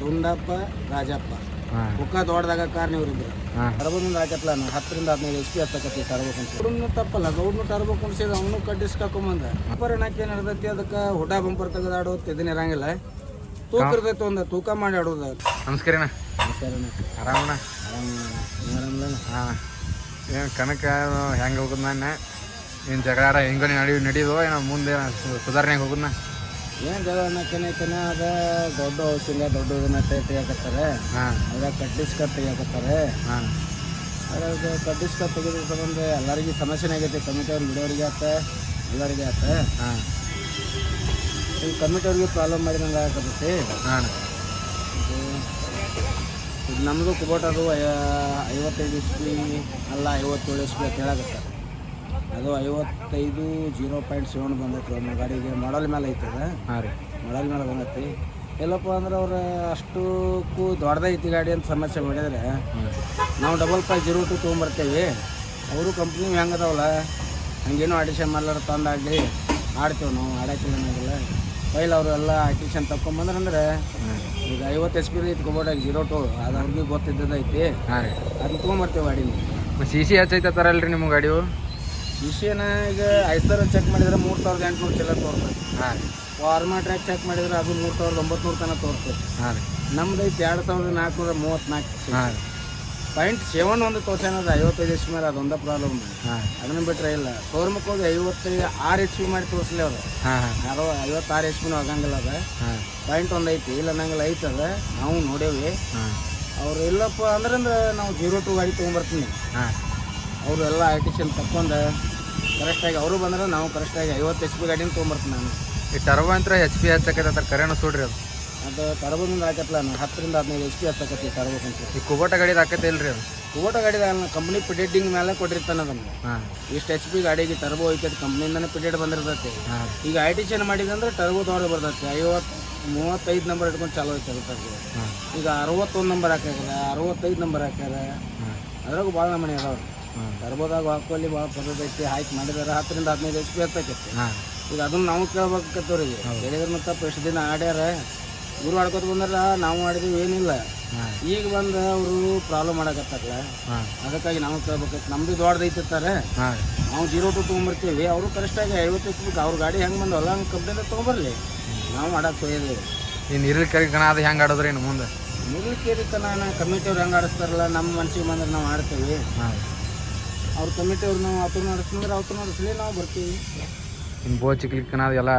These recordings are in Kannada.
ದುಂಡಪ್ಪ ರಾಜಪ್ಪ ಬುಕ್ಕ ದೊಡ್ಡದಾಗ ಕಾರ್ ನೀವ್ರಿಬ್ರು ತರಬೋದಿಂದ ಹಾಕತ್ಲ 10-15 HP ಹತ್ತಕತ್ತಿ ತರಬೇಕಂತ ಹುಡುಗನು ತಪ್ಪಲ್ಲ ಗೌಡ್ನು ತರಬೇಕು ಅನ್ಸಿದ ಅವನು ಕಡ್ಡಿಸ್ಕೊಂಬಂದ ಬಂಪರ್ ಏನಾಕೆ ನಡೆದೈತಿ ಅದಕ್ಕೆ ಹುಡ ಬಂಪರ್ ತೆಗೆದಾಡೋದು ಇದನ್ನ ಇರಂಗಿಲ್ಲ ತೂಕ ಇರ್ತೈತಿ ಒಂದು ತೂಕ ಮಾಡಿ ಆಡೋದು. ನಮಸ್ಕಾರ ನಮಸ್ಕಾರಣ್ಣ. ಆರಾಮಣ್ಣ? ಆರಾಮಲ್ಲ. ಹಾಂ ಏನು ಕನಕ ಹೆಂಗೆ ಹೋಗುದು ನಾನು ಏನು ಜಗಳ ಹೆಂಗೋ ನಡೀದು ಏನೋ ಮುಂದೆ ಸುಧಾರಣೆಗೆ ಹೋಗುದನ್ನ ಏನು ಜಗಳ ಕೆನೆ ಅದ ದೊಡ್ಡ ಔಷಧ ದೊಡ್ಡ ಇದನ್ನ ತೆಗಿಯಾಕತ್ತಾರೆ. ಹಾಂ ಅದಾಗ ಕಡ್ಡಿಸ್ಕ ತೆಗಿಯಾಕತ್ತಾರೆ. ಹಾಂ ಅದ್ರಾಗ ಕಡ್ಡಿಸ್ಕ ತೆಗೆದ ಸಂಬಂಧ ಎಲ್ಲರಿಗೂ ಸಮಸ್ಯೆನೇ ಆಗೈತಿ. ಕಮಿಟಿ ಅವ್ರಿಗೆ ಬಿಡೋರಿಗೆ ಆತ ಎಲ್ಲರಿಗೆ ಆತ. ಹಾಂ ಈ ಕಮಿಟಿ ಅವ್ರಿಗೆ ಪ್ರಾಬ್ಲಮ್ ಮಾಡಿದಂಗೆ ಆಗತ್ತೈತಿ. ಹಾಂ ಇದು ನಮ್ಮದು ಕುಬೋಟದು 55 HP ಅಲ್ಲ 57 HP ಅಂತ ಹೇಳಾಕತ್ತಾರೆ. ಅದು 55 0.7 ಬಂದೈತಿ ಒಂದು ಗಾಡಿಗೆ. ಮಾಡಲ್ ಮೇಲೆ ಐತದ. ಹಾಂ ರೀ ಮಾಡಲ್ ಮೇಲೆ ಬಂದೈತಿ. ಎಲ್ಲಪ್ಪ ಅಂದ್ರೆ ಅವ್ರು ಅಷ್ಟಕ್ಕೂ ದೊಡ್ಡದೈತಿ ಗಾಡಿ ಅಂತ ಸಮಸ್ಯೆ ಮಾಡಿದರೆ ನಾವು 5502 ತೊಗೊಂಬರ್ತೇವೆ. ಅವರು ಕಂಪ್ನಿ ಹೆಂಗದವಲ್ಲ ಹಂಗೇನು ಆಡಿಷನ್ ಮಾಡ್ಲಾರ ತಂದಾಗಲಿ ಆಡ್ತೇವೆ ನಾವು. ಆಡೋಕ್ಕಿಲ್ಲ ಏನಾಗಿಲ್ಲ. ಪೈಲ್ ಅವರೆಲ್ಲ ಆಡಿಷನ್ ತಗೊಂಬಂದ್ರೆ ಅಂದ್ರೆ ಈಗ 50 HP ಐತಿ ಕುಬೋಟಾಗ 02 ಅದು ಅವ್ರಿಗೆ ಗೊತ್ತಿದ್ದದೈತಿ. ಹಾಂ ರೀ ಅದನ್ನ ತೊಗೊಂಬರ್ತೇವೆ ಗಾಡಿನ. CC ಹೆಚ್ಚೈತತ್ತಾರಲ್ರಿ ನಿಮ್ಮ ಗಾಡಿವು? CCನ ಈಗ 5,000 ಚೆಕ್ ಮಾಡಿದ್ರೆ 3,800 ಚಿಲ್ಲರ್ ತೋರ್ತದೆ. ಹಾಂ ರೀ ಫಾರ್ಮಾ ಟ್ರ್ಯಾಕ್ ಚೆಕ್ ಮಾಡಿದ್ರೆ ಅದು 3,900 ತನಕ ತೋರ್ತದೆ. ಹಾಂ ರೀ ನಮ್ದು ಐತಿ 2,434. ಹಾಂ ರೀ .7 ಒಂದು ತೋರ್ಸೇನದ 55 HP ಮೇಲೆ ಅದೊಂದೇ ಪ್ರಾಬ್ಲಮ್. ಹಾಂ ಅದನ್ನ ಬಿಟ್ಟರೆ ಇಲ್ಲ. ಶೋರೂಮಕ್ಕೆ ಹೋಗಿ 56 HP ಮಾಡಿ ತೋರಿಸ್ಲಿ ಅವರು. ಹಾಂ ಹಾಂ ಯಾರೋ 56 HP ಆಗಂಗಿಲ್ಲ ಅದ. ಹಾಂ ಪಾಯಿಂಟ್ ಒಂದು ಐತಿ ಇಲ್ಲ ಅನ್ನಂಗಿಲ್ಲ ಐತದ. ನಾವು ನೋಡೇವಿ. ಹಾಂ ಅವ್ರು ಇಲ್ಲಪ್ಪ ಅಂದ್ರೆ ನಾವು 02 ಗಾಡಿ ತೊಗೊಂಬರ್ತೀನಿ. ಹಾಂ ಅವರು ಎಲ್ಲ ಆರ್ಟಿಷನ್ ತಕ್ಕೊಂಡು ಕರೆಕ್ಟಾಗಿ ಅವರು ಬಂದ್ರೆ ನಾವು ಕರೆಕ್ಟಾಗಿ 50 HP ಗಾಡಿನ ತೊಗೊಂಬರ್ತೀನಿ ನಾನು. ಈ ಟರ್ಬೋ ಅಂತ HP ಹಚ್ಚಕತ್ತ ಕರೆನೋ ಸುಡ್ರಿ ಅದು ತರಬೋದಿಂದ ಹಾಕತ್ಲ 10-15 HP ಹತ್ತಕತ್ತಿ ತರಬೇಕಂತ. ಈ ಕುಬೋಟ ಗಾಡಿದು ಹಾಕತ್ತೆ ಇಲ್ರಿ ಅದು? ಕುಬೋಟ ಗಾಡಿದ ಕಂಪ್ನಿ ಪಿಡೇಟಿಂಗ್ ಮೇಲೆ ಕೊಟ್ಟಿರ್ತಾನೆ ಅದನ್ನು. ಹಾಂ ಇಷ್ಟು HP ಗಾಡಿಗೆ ಟರ್ಬೋ ಐತೈತಿ ಕಂಪ್ನಿಯಿಂದನೇ ಪಿಡೇಟ್ ಬಂದಿರ್ತೈತಿ. ಹಾಂ ಈಗ ಆರ್ಟಿಷನ್ ಮಾಡಿದಂದ್ರೆ ಟರ್ಬೋ ದೊಡ್ಡ ಬರ್ತೈತಿ. 35 ನಂಬರ್ ಇಟ್ಕೊಂಡು ಚಾಲೂ ಐತೆ ಅದಕ್ಕೆ. ಹಾಂ ಈಗ 61 ನಂಬರ್ ಹಾಕ್ಯಾರ 65 ನಂಬರ್ ಹಾಕ್ಯಾರ. ಹಾಂ ಅದ್ರಾಗ ಭಾಳ ನಮೂನಿ ಅದಾವ್ರಿ. ಹಾಂ ಟರ್ಬೋದಾಗ ಹಾಕೋಲ್ಲಿ ಭಾಳ ಪದ್ಧತಿ ಹಾಕಿ ಮಾಡಿದಾರೆ. 10-15 HP ಹತ್ತಕೈತಿ. ಹಾಂ ಈಗ ಅದನ್ನು ನಾವು ಕೇಳ್ಬೇಕತ್ತವ್ರಿಗೆ ಹೇಳಿದ್ರೆ ತಪ್ಪು ಎಷ್ಟು ದಿನ ಆಡ್ಯಾರ ಇವ್ರು ಆಡ್ಕೊತ ಬಂದ್ರೆ ನಾವು ಆಡಿದ್ವಿ ಏನಿಲ್ಲ. ಹಾಂ ಈಗ ಬಂದು ಅವರು ಪ್ರಾಬ್ಲಮ್ ಮಾಡಕತ್ತಾರಲ್ಲ ಹಾಂ ಅದಕ್ಕಾಗಿ ನಾವು ಕೇಳ್ಬೇಕೈತಿ. ನಮ್ಮದು ದೊಡ್ಡದೈತಿರ್ತಾರೆ. ಹಾಂ ನಾವು 02 ತೊಗೊಂಬರ್ತೀವಿ. ಅವರು ಕರೆಕ್ಟಾಗಿ 50 HP ಅವ್ರ ಗಾಡಿ ಹೆಂಗೆ ಬಂದವಲ್ಲ ಹಂಗೆ ಕಂಪ್ನಿಯಿಂದ ತೊಗೊಂಬರ್ಲಿ. ನಾವು ಆಡಕ್ಕೆ ಹೋಗಿದ್ದೀವಿ. ಈ ನೀರಲ್ಲಿ ಕರಿಕಣ ಅದು ಹೆಂಗೆ ಆಡೋದ್ರಿ ಇನ್ನು ಮುಂದೆ? ಮುಗಿಲಿಕ್ಕೆ ನಾನು ಕಮಿಟಿಯವ್ರು ಹೆಂಗೆ ಆಡಿಸ್ತಾರಲ್ಲ ನಮ್ಮ ಮನ್ಸಿಗೆ ಬಂದ್ರೆ ನಾವು ಆಡ್ತೀವಿ. ಹಾಂ ಅವ್ರ ಕಮಿಟಿಯವ್ರು ನಾವು ಅವ್ರು ನಡೆಸಿದ್ರೆ ಅವ್ರು ನಡೆಸಲಿ ನಾವು ಬರ್ತೀವಿ. ಇನ್ನು ಬೋಚಿಕ್ಲಿಕ್ಕನ ಅದು ಎಲ್ಲ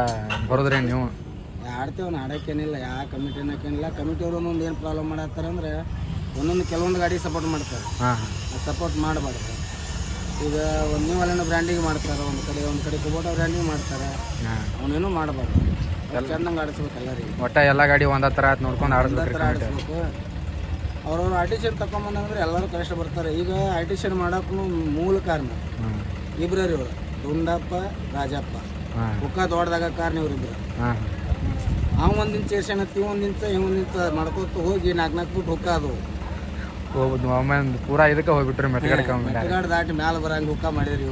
ಬರೋದ್ರಿ ನೀವು? ಆಡ್ತೇವೆ ಆಡೋಕ್ಕೇನಿಲ್ಲ. ಯಾವ ಕಮಿಟಿ ಅನ್ನೋಕ್ಕೇನಿಲ್ಲ. ಕಮಿಟಿಯವ್ರು ಒಂದೊಂದು ಏನು ಪ್ರಾಬ್ಲಮ್ ಮಾಡತ್ತಾರೆ ಅಂದರೆ ಕೆಲವೊಂದು ಗಾಡಿ ಸಪೋರ್ಟ್ ಮಾಡ್ತಾರೆ. ಹಾಂ ಸಪೋರ್ಟ್ ಮಾಡಬಾರ್ದು. ಈಗ ನೀವು ಅಲ್ಲೇನೋ ಬ್ರ್ಯಾಂಡಿಗೆ ಮಾಡ್ತಾರೆ. ಒಂದು ಕಡೆ ಕುಬೋಟ ಬ್ರ್ಯಾಂಡಿಗೆ ಮಾಡ್ತಾರೆ. ಹಾಂ ಅವನೇನು ಮಾಡಬಾರ್ದು. ಚೆಂದಂಗೆ ಆಡಿಸ್ಬೇಕು ಎಲ್ಲರಿಗೆ. ಒಟ್ಟ ಎಲ್ಲ ಗಾಡಿ ಒಂದೇ ಥರ ನೋಡ್ಕೊಂಡು ಆಡಿಸ್ಬೇಕು. ಆಡಿಸ್ಬೇಕು. ಅವ್ರವ್ರು ಆರ್ಟಿಷನ್ ತಗೊಂಬಂದಂದ್ರೆ ಎಲ್ಲರೂ ಕರೆಕ್ಟ್ ಬರ್ತಾರೆ. ಈಗ ಆರ್ಟಿಷನ್ ಮಾಡೋಕ್ಕೂ ಮೂಲ ಕಾರಣ ಹಾಂ ಇಬ್ಬರು ಇವರು ದುಂಡಪ್ಪ ರಾಜಪ್ಪ. ಹಾಂ ಬುಕ್ಕ ದೊಡ್ಡದಾಗ ಕಾರ್ ನೀವ್ರಿಬ್ರು. ಹಾಂ ಅವ್ ಒಂದಿಂಚ ಸೇರ್ಸಣತ್ತಿ ಒಂದಿಂಚ ಹಿಂಗೊಂದಿಂಚ ಮಾಡ್ಕೊತ ಹೋಗಿ 4 ಫುಟ್ ಹುಕ್ಕ ಅದು ಹೋಗ್ಬೋದು. ಒಮ್ಮೆ ಪೂರಾ ಇದಕ್ಕೆ ಹೋಗ್ಬಿಟ್ರಿ ಮೆಟ್ಗಡೆ ಮೆಟ್ಟಗಾಡು ದಾಟಿ ಮ್ಯಾಲೆ ಬರಂಗೆ ಹುಕ್ಕ ಮಾಡಿದ್ರಿ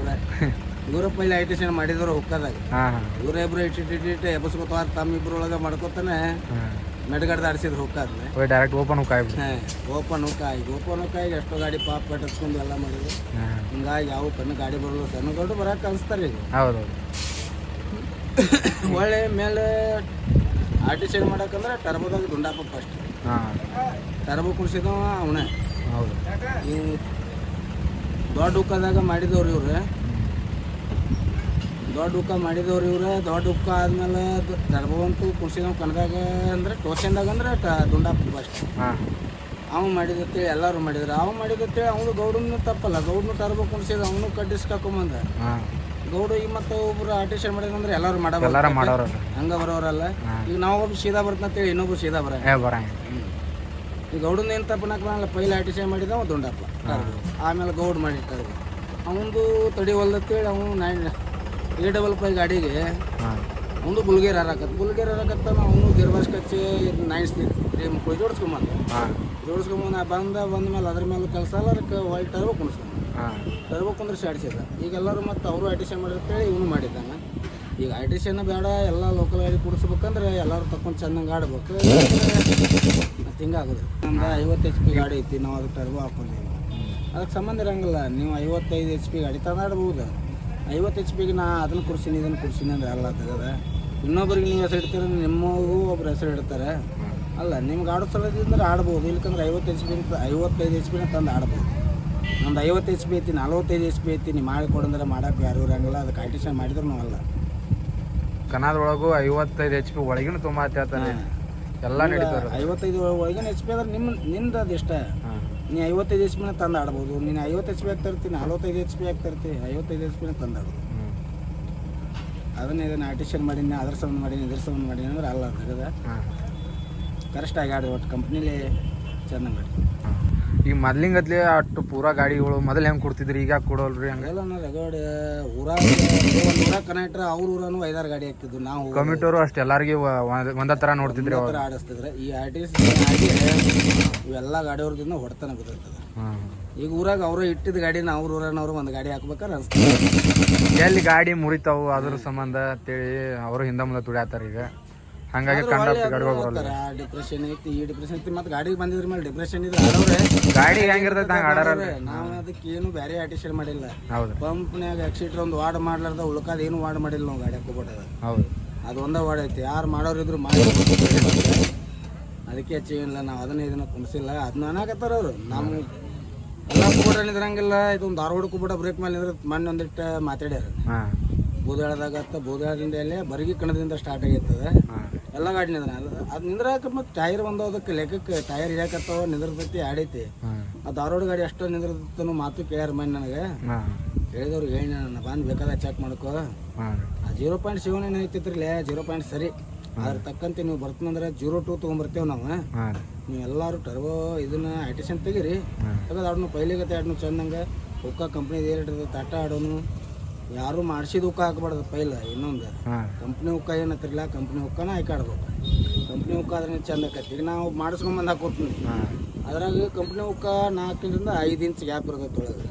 ಇವರ ಪೈಲೆ ಆರ್ಟಿಷನ್ ಮಾಡಿದ್ರು ಹುಕ್ಕದಾಗ. ಹಾಂ ಹಾಂ ಇವರಿಬ್ರು ಇಟ್ಟು ಎಬ್ಬಸ್ಕೊತಾರ ತಮ್ಮ ಇಬ್ರು ಒಳಗೆ ಮಾಡ್ಕೊತಾನೆ ಮೆಟ್ಗಾಡ್ ದಾಡ್ಸಿದ್ರು ಹುಕ್ಕ ಆದ್ಮೇಲೆ ಹೋಗಿ ಡೈರೆಕ್ಟ್ ಓಪನ್ ಹುಕ್ಕಾಯ್ಬಿಟ್ಟು. ಓಪನ್ ಹುಕ್ಕಾಗಿ ಎಷ್ಟೋ ಗಾಡಿ ಪಾಪ ಪೆಟ್ಟಿಸ್ಕೊಂಡು ಎಲ್ಲ ಮಾಡಿದ್ರು. ಹಾಂ ಹಿಂಗಾಗಿ ಯಾವ ಕಣ್ಣು ಗಾಡಿ ಬರಲು ಸಣ್ಣ ದೊಡ್ಡ ಬರಕ್ಕೆ ಅನಿಸ್ತಾರೆ. ಈಗ ಹೌದು ಒಳ್ಳೆ ಮೇಲೆ ಆರ್ಟಿಷನ್ ಮಾಡಕ್ಕಂದ್ರೆ ಟರ್ಬೋದಾಗ ದುಂಡಪ್ಪ ಫಸ್ಟ್. ಹಾಂ ಟರ್ಬೋ ಕುಡ್ಸಿದವ ಅವನೇ. ಹೌದು ಈ ದೊಡ್ಡ ಹುಕ್ಕದಾಗ ಮಾಡಿದವ್ರು ಇವ್ರು. ದೊಡ್ಡ ಹುಕ್ಕ ಆದ್ಮೇಲೆ ಟರ್ಬೋ ಅಂತೂ ಕುಡ್ಸಿದವ್ ಕನ್ನದಾಗ ಅಂದ್ರೆ ಟೋಷನ್ದಾಗ ಅಂದ್ರೆ ದುಂಡಪ್ಪ ಫಸ್ಟ್. ಹಾಂ ಅವ್ನು ಮಾಡಿದತ್ತೇಳಿ ಎಲ್ಲರೂ ಮಾಡಿದ್ರು. ಅವ್ನು ಮಾಡಿದತ್ತೇಳಿ ಅವನು ಗೌಡನು ತಪ್ಪಲ್ಲ. ಗೌಡನು ಟರ್ಬೋ ಕುಡ್ಸಿದ ಅವನು ಕಡ್ಡಿಸ್ಕಾಕೊಂಬಂದ. ಹಾಂ ಗೌಡು ಈಗ ಮತ್ತೆ ಒಬ್ರು ಆರ್ಟಿಷನ್ ಮಾಡಿದಂದ್ರೆ ಎಲ್ಲರೂ ಮಾಡೋರು ಹಂಗೆ ಬರೋರಲ್ಲ. ಈಗ ನಾವು ಒಬ್ಬರು ಸೀದಾ ಬರ್ತಂತೇಳಿ ಇನ್ನೊಬ್ರು ಸೀದಾ ಬರಂಗಿಲ್ಲ. ಈಗ ಗೌಡನ ಏನು ತಪ್ಪನಕ್ಕೆ ಬರಲ್ಲ. ಪೈಲೆ ಆರ್ಟಿಷನ್ ಮಾಡಿದ ಅವ ದುಂಡಪ್ಪ. ಆಮೇಲೆ ಗೌಡ್ ಮಾಡಿರ್ತಾರೆ. ಅವನದು ತಡಿ ಹೊಲ್ದತ್ತೇಳಿ ಅವನು 855 ಗಾಡಿಗೆ ಅವನು ಬುಲ್ಗೇರ್ ಹರಕತ್ತ ಅವನು ಗಿರ್ಬಾಸ್ ಕಚ್ಚಿ 9 ಜೋಡಿಸ್ಕೊಂಬಂದು ಬಂದ ಮೇಲೆ ಅದ್ರ ಮೇಲೆ ಕೆಲಸ ಅಲ್ಲ. ಅದಕ್ಕೆ ಒಳ್ಳೆ ಟರ್ಬೋ ಕುಂದ್ರಿಸಿ ಆಡಿಸಿದ. ಈಗೆಲ್ಲರೂ ಮತ್ತು ಅವರು ಆರ್ಟಿಷನ್ ಮಾಡಿರ್ತೇಳಿ ಇವನು ಮಾಡಿದ್ದಾನೆ. ಈಗ ಆರ್ಟಿಷನ್ ಬೇಡ ಎಲ್ಲ ಲೋಕಲ್ ಗಾಡಿ ಕುಡಿಸ್ಬೇಕಂದ್ರೆ ಎಲ್ಲರೂ ತಕೊಂಡು ಚೆಂದಂಗೆ ಆಡ್ಬೇಕು. ಮತ್ತು ಹಿಂಗೆ ಆಗೋದು. ನಮ್ದು 50 HP ಗಾಡಿ ಐತಿ, ನಾವು ಅದಕ್ಕೆ ಟರ್ಬೋ ಹಾಕೊಂಡಿವಿ. ಅದಕ್ಕೆ ಸಂಬಂಧ ಇರಂಗಿಲ್ಲ. ನೀವು 55 HP ಗಾಡಿ ತಂದಾಡ್ಬೋದು. 50 HP ನಾ ಅದನ್ನು ಕುಡ್ಸೀನಿ ಇದನ್ನು ಕುಡ್ಸೀನಿ ಅಂದ್ರೆ ಎಲ್ಲ ತೆಗದ ಇನ್ನೊಬ್ರಿಗೆ ನೀವು ಹೆಸರು ಇಡ್ತೀರ, ನಿಮಗೂ ಒಬ್ರು ಹೆಸರು ಇಡ್ತಾರೆ. ಅಲ್ಲ ನಿಮ್ಗೆ ಆಡೋ ಸಲದಿಂದ ಆಡ್ಬೋದು. ಇಲ್ಲಕಂದ್ರೆ 55 HP ತಂದು ಆಡ್ಬೋದು. ನಮ್ದು 50 HP ಐತಿ, 45 HP ಐತಿ. ನೀವು ಮಾಡಿಕೊಡಂದ್ರೆ ಮಾಡೋಕೆ ಯಾರು ಇರಂಗಿಲ್ಲ. ಅದಕ್ಕೆ ಆರ್ಟಿಷನ್ ಮಾಡಿದ್ರು ನಾವು ಅಲ್ಲ. ಕನ್ನಡದೊಳಗೂ 55 HP ಒಳಗಿನ ತುಂಬ ಹೇಳ್ತಾನೆ ಎಲ್ಲ ನಡೀತಾರೆ. 55 ಒಳಗಿನ HP ಅಂದ್ರೆ ನಿಂದು ಅದು ಇಷ್ಟ. ನೀ 55 HP ತಂದು ಆಡ್ಬೋದು. ನೀನು 50 HP ಆಗ್ತಿರ್ತೀನಿ, 45 HP ಆಗ್ತಿರ್ತಿ, 55 HP ತಂದು ಆಡ್ಬೋದು. ಇದನ್ನು ಆರ್ಟಿಷನ್ ಮಾಡೀನಿ, ಅದ್ರ ಸಂಬಂಧ ಮಾಡೀನಿ, ಇದ್ರ ಸಂಬಂಧ ಮಾಡೀನಿ ಅಂದ್ರೆ ಅಲ್ಲ ತೆಗದ ಕರೆಕ್ಟಾಗಿ ಆಡಿ ಒಟ್ಟು ಕಂಪ್ನಿಲೇ ಚೆನ್ನಾಗಿ ಮಾಡಿ. ಈಗ ಮೊದ್ಲಿಂಗತ್ಲೆ ಅಷ್ಟು ಪೂರಾ ಗಾಡಿಗಳು ಮೊದಲು ಹೆಂಗೆ ಕೊಡ್ತಿದ್ರಿ, ಈಗ ಕೊಡೋಲ್ರಿ ಹಂಗೆ? ಎಲ್ಲ ರಗಡ್ ಊರಾಗ ಊರಾಗ ಕನೆಕ್ಟ್ರ ಅವ್ರ ಊರನು 5-6 ಗಾಡಿ ಹಾಕ್ತಿದ್ವು. ನಾವು ಕಮಿಟೋರು ಅಷ್ಟು ಎಲ್ಲರಿಗೆ ಒಂದೇ ಥರ ನೋಡ್ತಿದ್ರಿ, ಆಡಿಸ್ತಿದ್ರೆ. ಈ ಆರ್ಟಿಸ್ಟ್ ಇವೆಲ್ಲ ಗಾಡಿಯವ್ರದಿಂದ ಹೊಡೆತನ ಬಿದ್ದಿರ್ತದೆ. ಈಗ ಊರಾಗ ಅವರು ಇಟ್ಟಿದ್ದ ಗಾಡಿನ ಅವ್ರ ಊರನವ್ರು ಒಂದು ಗಾಡಿ ಹಾಕ್ಬೇಕಾರೆ ಅನಿಸ್ತದೆ. ಎಲ್ಲಿ ಗಾಡಿ ಮುರಿತಾವು ಅದ್ರ ಸಂಬಂಧ ಅಂತೇಳಿ ಅವರು ಹಿಂದೆ ಮುಂದೆ ತುಡಿಯಾತಾರೆ. ಈಗ ಹಂಗಾಗಿ ಡಿಪ್ರೆಷನ್ ಐತಿ, ಈ ಡಿಪ್ರೆಷನ್ ಐತಿ. ಮತ್ತೆ ಗಾಡಿಗೆ ಬಂದಿದ್ರ ಮೇಲೆ ಡಿಪ್ರೆಷನ್ ಇದ್ರೆ ಆಡೋರೆ ಗಾಡಿ ಹೆಂಗಿರ್ತೈತೆ ಹಂಗೆ ಆಡಾರ. ನಾವು ಅದಕ್ಕೆ ಏನು ಬೇರೆ ಆರ್ಟಿಷನ್ ಮಾಡಿಲ್ಲ. ಹೌದು, ಪಂಪ್ನ್ಯಾಗ ಎಕ್ಸಿಟ್ರ್ ಒಂದು ವಾರ್ಡ್ ಮಾಡ್ಲಾರ್ದ ಉಳ್ಕಾದ ಏನು ವಾರ್ಡ್ ಮಾಡಿಲ್ಲ ನಾವು ಗಾಡಿ ಹಾಕೋಬಿಟ್ಟದ. ಹೌದು, ಅದು ಒಂದೇ ವಾರ್ಡ್ ಐತಿ. ಯಾರು ಮಾಡೋರಿದ್ರು ಮಾಡಿ ಅದಕ್ಕೆ ಹೆಚ್ಚಿಲ್ಲ. ನಾವು ಇದನ್ನ ಕುಣಿಸಿಲ್ಲ. ಅದನ್ನ ಅನ್ನಾಕತ್ತಾರ ಅವರು. ನಮ್ಮ ಎಲ್ಲ ಕೂಟ ನಿದ್ರಂಗಿಲ್ಲ. ಇದೊಂದು ಧಾರವಾಡ ಕೂಟ ಬ್ರೇಕ್ ಮೇಲೆ ನಿಂದ್ರೆ ಮಣ್ಣು ಒಂದಿಟ್ಟು ಮಾತಾಡ್ಯಾರ. ಬೂದಾಳದಾಗತ್ತ, ಬೂದಾಳದಿಂದ ಎಲ್ಲೇ ಬರಗಿ ಕಣದಿಂದ ಸ್ಟಾರ್ಟ್ ಆಗೈತದ. ಎಲ್ಲ ಗಾಡಿ ನಿಂದ್ರ ಅದು ನಿಂದ್ರಾಕ. ಮತ್ತು ಟೈರ್ ಒಂದು ಅದಕ್ಕೆ ಲೆಕ್ಕಕ್ಕೆ ಟೈರ್ ಹಿಡಿಯಾಕತ್ತಾವ, ನಿಂದ್ರತೈತಿ, ಆಡೈತಿ. ಆ ಧಾರವಾಡ ಗಾಡಿ ಅಷ್ಟು ನಿಂದ್ರತನು ಮಾತು ಕೇಳ್ಯಾರ ಮನೆ ನನಗೆ. ಹೇಳಿದವ್ರಿಗೆ ಹೇಳಿ ನಾನು ಬಂದು ಬೇಕಾದ ಚೆಕ್ ಮಾಡ್ಕೋ. ಆ 0.7 ಐತಿತ್ರಿಲೇ 0. ಸರಿ, ಅದ್ರ ತಕ್ಕಂತೆ ನೀವು ಬರ್ತೀನಂದ್ರೆ 0.2 ತೊಗೊಂಬರ್ತೇವೆ ನಾವು. ನೀವು ಎಲ್ಲರೂ ಟರ್ಬೋ ಇದನ್ನ ಆರ್ಟಿಷನ್ ತೆಗೀರಿ. ತೆಗೆದು ಆಡೋನು ಪೈಲಿಗತ್ತೆ ಆಡೋನು ಚಂದಂಗೆ. ಹುಕ್ಕ ಕಂಪ್ನಿದು ಏರಿರ್ತದೆ ತಾಟ ಆಡೋನು. ಯಾರು ಮಾಡಿಸಿದ ಹುಕ್ಕ ಹಾಕ್ಬಾರ್ದು ಪೈಲ. ಇನ್ನೊಂದು ಕಂಪ್ನಿ ಹುಕ್ಕ ಏನತ್ತಿರಲ್ಲ, ಕಂಪ್ನಿ ಹುಕ್ಕನ ಹಾಕಾಡ್ಬೇಕು. ಕಂಪ್ನಿ ಹುಕ್ಕ ಆದ್ರೆ ಚಂದ ಆಕೈತಿ. ಈಗ ನಾವು ಮಾಡಿಸ್ಕೊಂಬಂದು ಹಾಕೋತೀನಿ. ಅದ್ರಾಗ ಕಂಪ್ನಿ ಹುಕ್ಕ 4 ಇಂದ 5 ಇಂಚ್ ಗ್ಯಾಪ್ ಇರ್ತೈತೆ ಒಳಗೆ.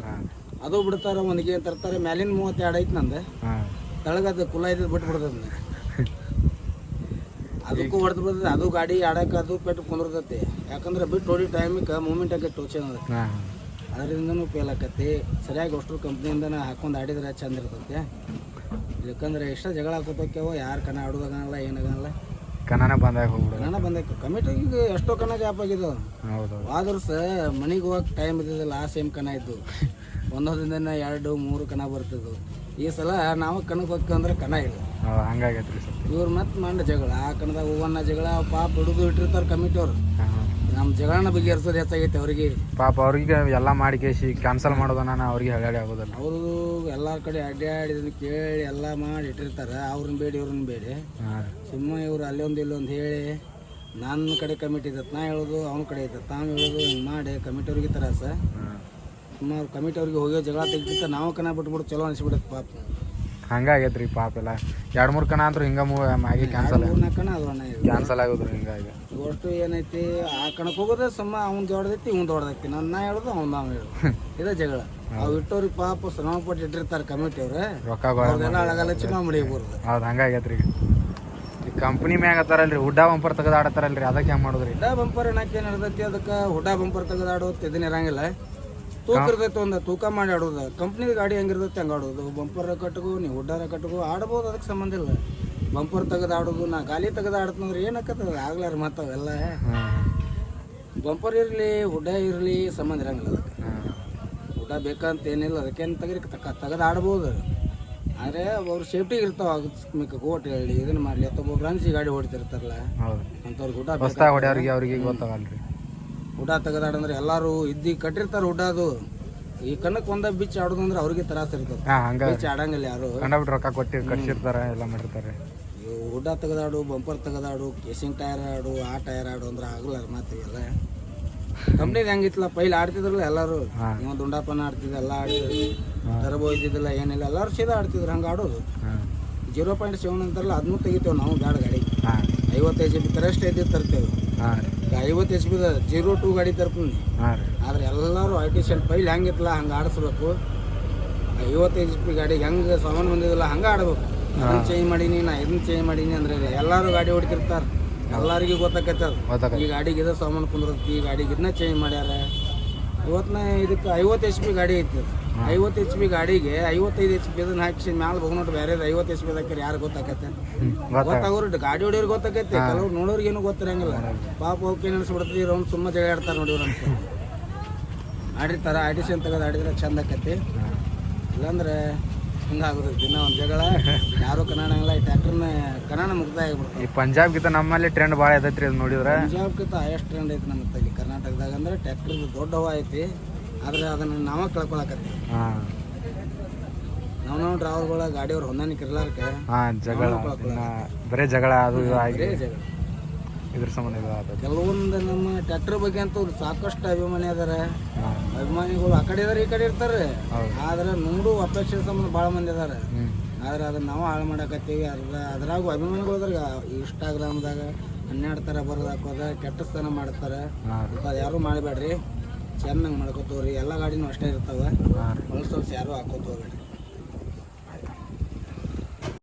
ಅದು ಬಿಡ್ತಾರೆ, ಒಂದಿಗೆ ತರ್ತಾರೆ. ಮ್ಯಾಲಿನ 32 ಐತಿ ನಂದು. ತಳಗದು ಕುಲ ಇದ್ದು ಬಿಟ್ಬಿಡ್ತದೆ. ಅದಕ್ಕೂ ಹೊಡೆದು ಬಿಡ್ತದೆ. ಅದು ಗಾಡಿ ಆಡಕ್ಕೆ ಅದು ಪೆಟ್ಟು ಕುಂದಿರ್ತೈತಿ. ಯಾಕಂದ್ರೆ ಬಿಟ್ಟು ಹೊಡಿ ಟೈಮಿಗೆ ಮೂಮೆಂಟ್ ಆಗೈತೆ ಟೋಚನ್ ಅದಕ್ಕೆ. ಅದರಿಂದನೂ ಫೇಲ್ ಆಕತಿ. ಸರಿಯಾಗಿ ಅಷ್ಟು ಕಂಪ್ನಿಯಿಂದನೇ ಹಾಕೊಂಡು ಆಡಿದ್ರೆ ಚಂದ ಇರ್ತೈತೆ. ಯಾಕಂದ್ರೆ ಎಷ್ಟೋ ಜಗಳ ಹಾಕೋತಕ್ಕೆವ, ಯಾರು ಕಣ ಆಡೋದಾಗಲ್ಲ ಏನಾಗಲ್ಲ. ಕನ್ನಡ ಬಂದಾಗ ಹೋಗ್ಬಿಡ. ಕನ್ನಡ ಬಂದಕ್ಕೆ ಕಮಿಟಿಗೆ ಎಷ್ಟೋ ಕಣ ಗ್ಯಾಪ್ ಆಗಿದ್ದು. ಆದ ವರ್ಷ ಮನೆಗೆ ಹೋಗಕ್ಕೆ ಟೈಮ್ ಇದ್ದಿದ್ದಿಲ್ಲ. ಆ ಸೇಮ್ ಕಣ ಇದ್ದು. ಒಂದೊಂದಿನ 2-3 ಕಣ ಬರ್ತಿದ್ವು. ಈ ಸಲ ನಾವು ಕಣಕ್ಕೆ ಹೋಗ್ತೀವಿ ಅಂದ್ರೆ ಕಣ ಇಲ್ಲ. ಹಂಗಾಗೈತ್ರಿ ಇವ್ರು ಮತ್ತೆ ಮಂಡ ಜಗಳ. ಆ ಕಣದಾಗ ಹೂವನ್ನ ಜಗಳ ಪಾಪ ಹಿಡಿದು ಇಟ್ಟಿರ್ತಾರೆ ಕಮಿಟಿಯವ್ರು. ನಮ್ಮ ಜಗಳನ ಬಗೆಹರಿಸೋದು ಹೆಚ್ಚಾಗೈತೆ ಅವ್ರಿಗೆ. ಪಾಪ ಅವ್ರಿಗೆ ಎಲ್ಲ ಮಾಡಿ ಕೇಸಿ ಕ್ಯಾನ್ಸಲ್ ಮಾಡೋದನ್ನ ಅವ್ರಿಗೆ ಹೇಳಿ ಆಗೋದಲ್ಲ. ಅವರು ಎಲ್ಲರ ಕಡೆ ಅಡ್ಡಾಡಿದನ್ನು ಕೇಳಿ ಎಲ್ಲ ಮಾಡಿ ಇಟ್ಟಿರ್ತಾರೆ. ಅವ್ರನ್ನ ಬೇಡಿ ಇವ್ರನ್ನ ಬೇಡಿ ಸುಮ್ಮ ಇವ್ರು ಅಲ್ಲೊಂದು ಇಲ್ಲೊಂದು ಹೇಳಿ ನನ್ನ ಕಡೆ ಕಮಿಟಿ ಇದ್ದತ್ತು ನಾ ಹೇಳೋದು, ಅವ್ನ ಕಡೆ ಇದ್ದತ್ತು ತಾವು ಹೇಳೋದು. ಹಿಂಗೆ ಮಾಡಿ ಕಮಿಟಿಯವ್ರಿಗೆ ತ್ರಾಸ. ಸುಮ್ಮ ಅವ್ರು ಕಮಿಟಿಯವ್ರಿಗೆ ಹೋಗಿ ಜಗಳ ತೆಗಿತ ನಾವು ಕಣ ಬಿಟ್ಬಿಟ್ಟು ಚಲೋ ಅನಿಸ್ಬಿಡುತ್ತೆ ಪಾಪ. ಹಂಗಾಗೈತ್ರಿ ಪಾಪ. ಎಲ್ಲ 2-3 ಕಣ ಅಂದ್ರು ಹಿಂಗೆ ಆಗಿ ಕ್ಯಾನ್ಸಲ್ ಕಣ ಅದು ಕ್ಯಾನ್ಸಲ್ ಆಗೋದ್ರಿ. ಹಿಂಗಾಗಿ ಅಷ್ಟು ಏನೈತಿ, ಆ ಕಣಕ್ಕೆ ಹೋಗೋದು ಸುಮ್ಮ ಅವ್ನು ದೊಡ್ಡದೈತಿ ಇವ್ನು ದೊಡ್ಡದೈತಿ. ನಾ ಹೇಳೋದು ಅವ್ನು ನಾವು ಹೇಳೋದು. ಇದೇ ಜಗಳ. ಅವು ಇಟ್ಟವ್ರಿಗೆ ಪಾಪ ಶ್ರಮ ಪಟ್ಟು ಇಟ್ಟಿರ್ತಾರೆ ಕಮಿಟಿಯವ್ರೆ. ರೊಕ್ಕಗಳೆಲ್ಲ ಅಳಗಲ್ಲ ನಾವು ಮಡಿಯಬಹುದು. ಹೌದು, ಹಂಗಾಗೈತ್ರಿ. ಈಗ ಕಂಪ್ನಿ ಮ್ಯಾಗ ಹತ್ತಾರಲ್ರಿ ಹುಡ್ಡಾ ಬಂಪರ್ ತೆಗೆದು ಆಡತ್ತಾರಲ್ರಿ, ಅದಕ್ಕೆ ಹೆಂಗೆ ಮಾಡೋದ್ರಿ? ಹುಡ್ಡಾ ಬಂಪರ್ ಏನಕ್ಕೆ ಏನು ಇರ್ತೈತಿ, ಅದಕ್ಕೆ ಹುಡ್ಡಾ ಬಂಪರ್ ತೆಗೆದು ಆಡೋದು ಇದನ್ನ ಇರಂಗಿಲ್ಲ. ತೂಕ ಇರ್ತೈತಿ, ಒಂದು ತೂಕ ಮಾಡಿ ಆಡೋದು. ಕಂಪ್ನಿದ ಗಾಡಿ ಹೆಂಗಿರ್ತೈತಿ ಹಂಗೆ ಆಡೋದು. ಬಂಪರ್ ಕಟ್ಟಿಗೂ ನೀವು ಹುಡ್ಡಾರ ಕಟ್ಟಿಗೂ ಆಡ್ಬೋದು, ಅದಕ್ಕೆ ಸಂಬಂಧ ಇಲ್ಲ. ಬಂಪರ್ ತೆಗೆದು ಆಡೋದು, ನಾ ಗಾಲಿ ತೆಗೆದು ಆಡ್ತಂದ್ರೆ ಏನಕ್ಕತ್ತದ ಆಗ್ಲಾರ ಮಾತಾವೆಲ್ಲ. ಬಂಪರ್ ಇರಲಿ ಹುಡ್ಡ ಇರಲಿ ಸಂಬಂಧ ಇರಂಗಿಲ್ಲ ಅದಕ್ಕೆ. ಹುಡ್ಡ ಬೇಕಂತ ಏನಿಲ್ಲ, ಅದಕ್ಕೇನು ತೆಗೆದು ಆಡ್ಬೋದು. ಆದರೆ ಅವ್ರು ಸೇಫ್ಟಿಗೆ ಇರ್ತಾವೆ. ಆಗಕ್ಕೆ ಕೋಟ್ ಹೇಳಿ ಇದನ್ನ ಮಾಡಲಿ. ಅಥವಾ ಬ್ರಾಂಚಿ ಗಾಡಿ ಹೊಡಿತಿರ್ತಾರಲ್ಲ ಅಂಥವ್ರಿಗೆ ಅವ್ರಿಗೆ ಗೊತ್ತಾಗಲ್ರಿ. ಹುಡ್ಡ ತೆಗೆದಾಡಂದ್ರೆ ಎಲ್ಲರೂ ಕಟ್ಟಿರ್ತಾರೆ ಹುಡ್ಡದು. ಈ ಕಣ್ಣಕ್ಕೆ ಒಂದ ಬಿಚ್ಚಿ ಆಡೋದಂದ್ರೆ ಅವ್ರಿಗೆ ತ್ರಾಸ ಇರ್ತದೆ. ಬಿಚ್ಚಿ ಆಡಂಗಿಲ್ಲ ಯಾರು. ರೊಕ್ಕ ಕೊಟ್ಟು ಕಟ್ಸಿರ್ತಾರೆ, ಎಲ್ಲ ಮಾಡಿರ್ತಾರೆ. ಹುಡ್ಡ ತೆಗೆದಾಡು, ಬಂಪರ್ ತೆಗೆದಾಡು, ಕೇಸಿಂಗ್ ಟೈರ್ ಆಡು, ಆ ಟೈರ್ ಆಡು ಅಂದ್ರೆ ಆಗಲ್ಲ ಮಾತಿಗೆಲ್ಲ. ಕಂಪ್ನಿದು ಹೆಂಗಿತ್ತಲ್ಲ ಪೈಲ್ ಆಡ್ತಿದ್ರಲ್ಲ ಎಲ್ಲರೂ. ನೀವು ದುಂಡಾಪನ ಆಡ್ತಿದ್ದೆ, ಎಲ್ಲ ಆಡ್ತಿದ್ರು. ಟರ್ಬೋ ಇದ್ದಿದ್ದಿಲ್ಲ ಏನಿಲ್ಲ, ಎಲ್ಲರೂ ಸೀದಾ ಆಡ್ತಿದ್ರು. ಹಂಗೆ ಆಡೋದು. 0.7 ಅಂತಾರಲ್ಲ ಅದನ್ನೂ ತೆಗಿತೇವೆ ನಾವು ಬ್ಯಾಡ ಗಾಡಿ. 55 HP ತರಷ್ಟು ಇದ್ದಿದ್ದು ತರ್ತೇವೆ. 50 HP 0.2 ಗಾಡಿ ತರ್ತೀನಿ. ಆದ್ರೆ ಎಲ್ಲರೂ ಆರ್ಟಿಷನ್ ಪೈಲ್ ಹೆಂಗಿತ್ತಲ್ಲ ಹಂಗೆ ಆಡಿಸ್ಬೇಕು. 55 HP ಗಾಡಿಗೆ ಹೆಂಗೆ ಸಾಮಾನು ಬಂದಿದ್ದಿಲ್ಲ ಹಂಗೆ ಆಡ್ಬೇಕು. ಅದನ್ನು ಚೇಂಜ್ ಮಾಡೀನಿ, ನಾ ಇದನ್ನ ಚೇಂಜ್ ಮಾಡೀನಿ ಅಂದ್ರೆ ಎಲ್ಲರೂ ಗಾಡಿ ಹೊಡಿತಿರ್ತಾರೆ. ಎಲ್ಲರಿಗೂ ಗೊತ್ತಾಕೈತೆ ಅದು ಗೊತ್ತಾಗತ್ತೆ ಈ ಗಾಡಿಗೆ ಇದು ಸಾಮಾನು ಕುಂದ್ರತಿ ಈ ಗಾಡಿಗೆ ಇದನ್ನ ಚೇಂಜ್ ಮಾಡ್ಯಾರ. ಇವತ್ತಿನ ಇದಕ್ಕೆ 50 HP ಗಾಡಿ ಐತಿ ಅದು. 50 HP ಗಾಡಿಗೆ 55 HP ಇದನ್ನ ಹಾಕಿ ಮ್ಯಾಲೆ ಬೋಗ್ನೋಟ್ ಬೇರೆ 50 HP ಹಾಕಿರಿ ಯಾರು ಗೊತ್ತಾಕತ್ತೆ? ಗೊತ್ತಾಗೋರು ಗಾಡಿ ಹೊಡಿಯೋರು ಗೊತ್ತಾಕೈತಿ, ಕೆಲವ್ರು ನೋಡೋರ್ಗೆ ಏನು ಗೊತ್ತಿರಂಗಿಲ್ಲ. ಪಾಪ ಅವಕ್ಕೆ ಏನು ಅನ್ಸ್ಬಿಡ್ತದೆ ಇವ್ರು ಸುಮ್ಮ ಜಗಳ ಆಡ್ತಾರೆ ನೋಡಿ ಇವ್ರು ಅಂತ ಆಡಿರ್ತಾರೆ. ಆಡಿಷನ್ ತೆಗೆದು ಆಡಿದ್ರೆ ಚಂದ ಆಕೈತಿ, ಇಲ್ಲಾಂದ್ರೆ ಹಿಂಗಾಗೋದೈತಿ. ಇನ್ನೂ ಒಂದು ಜಗಳ ಯಾರು ಕನ್ನಡಂಗಿಲ್ಲ. ಈ ಟ್ಯಾಕ್ಟರ್ನ ಕನ್ನಡ ಮುಗ್ದಾಯ ಆಗ್ಬಿಡ್ತಾರೆ. ಈ ಪಂಜಾಬ್ಗಿಂತ ನಮ್ಮಲ್ಲಿ ಟ್ರೆಂಡ್ ಭಾಳ ಐತೈತ್ರಿ ಅದು ನೋಡಿದ್ರೆ. ಪಂಜಾಬ್ಗಿಂತ ಹೈಯೆಸ್ಟ್ ಟ್ರೆಂಡ್ ಐತಿ ನಮ್ಮ ಇಲ್ಲಿ ಕರ್ನಾಟಕದಾಗ. ಅಂದ್ರೆ ಟ್ಯಾಕ್ಟರ್ ದೊಡ್ಡ ಹವಾ ಐತಿ, ಆದ್ರೆ ಅದನ್ನು ನಾವೇ ಕಳ್ಕೊಳಕತ್ತಿ. ಹಾಂ ನಾವು ಡ್ರೈವರ್ಗಳ ಗಾಡಿಯವ್ರು ಹೊಂದಾಣಿಕೆ ಇರ್ಲಾರ್ಕೆ ಜಗಳ ಬರೇ ಜಗಳ ಅದು ಇದು ಆಗಿ ಜಗಳ. ಇದ್ರ ಸಂಬಂಧ ಇದು ಆತೈತಿ. ಕೆಲವೊಂದು ನಮ್ಮ ಟ್ಯಾಕ್ಟರ್ ಬಗ್ಗೆ ಅಂತ ಸಾಕಷ್ಟು ಅಭಿಮಾನಿ ಅದಾರ. ಅಭಿಮಾನಿಗಳು ಆ ಕಡೆ ಇದಾರೆ ಈ ಕಡೆ ಇರ್ತಾರೆ, ಆದ್ರೆ ನೋಡು ಅಪೇಕ್ಷೆ ಸಂಬಂಧ ಭಾಳ ಮಂದಿ ಅದಾರ. ಆದ್ರೆ ಅದನ್ನ ನಾವು ಹಾಳು ಮಾಡಕತ್ತೀವಿ. ಅದ್ರಾಗೂ ಅಭಿಮಾನಿಗಳು ಅದ್ರ ಇನ್ಸ್ಟಾಗ್ರಾಮ್ದಾಗ 12 ಥರ ಬರೋದು ಹಾಕೋದ ಕೆಟ್ಟ ಸ್ಥಾನ ಮಾಡ್ತಾರೆ. ಅದು ಯಾರು ಮಾಡಬೇಡ್ರಿ, ಚೆನ್ನಾಗಿ ಮಾಡ್ಕೋತವ್ರಿ. ಎಲ್ಲ ಗಾಡಿನೂ ಅಷ್ಟೇ ಇರ್ತಾವೆ, ಹೊಲಸು ಯಾರು ಹಾಕೋತ ಹೋಗ್ಬೇಡ್ರಿ.